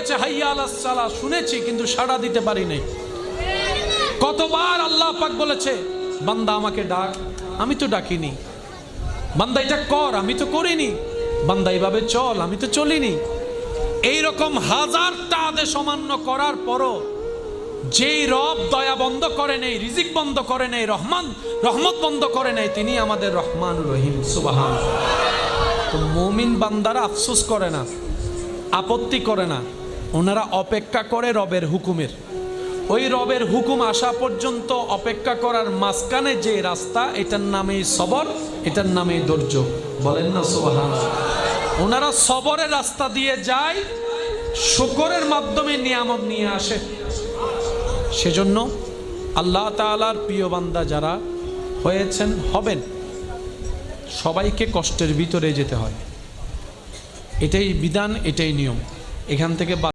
ডেকেছে হাইয়া আলাস সালাহ, শুনেছি কিন্তু সাড়া দিতে পারি নাই। কতবার আল্লাহ পাক বলেছে বান্দা আমাকে ডাক, আমি তো ডাকিনি। বান্দা এটা কর, আমি তো করিনি। বান্দা এইভাবে চল, আমি তো চলিনি। এইরকম হাজারটা আদেশ অমান্য করার পরও যেই রব দয়া বন্ধ করে নেই, রিজিক বন্ধ করে নেই, রহমত বন্ধ করে নেই, তিনি আমাদের রহমান রহিম। সুবহানাল্লাহ। তো মুমিন বান্দারা আফসোস করে না, আপত্তি করে না, ওনারা অপেক্ষা করে রবের হুকুমের। ওই রবের হুকুম আসা পর্যন্ত অপেক্ষা করার মাঝখানে যে রাস্তা, এটার নামেই সবর, এটার নামেই ধৈর্য। বলেন না সুবহানাল্লাহ। ওনারা সবরের রাস্তা দিয়ে যায়, শুকরের মাধ্যমে নিয়ামত নিয়ে আসে। সেজন্য আল্লাহ তাআলার প্রিয় বান্দা যারা হয়েছেন, হবেন, সবাইকে কষ্টের ভিতরে যেতে হয়। এটাই বিধান, এটাই নিয়ম। এখান থেকে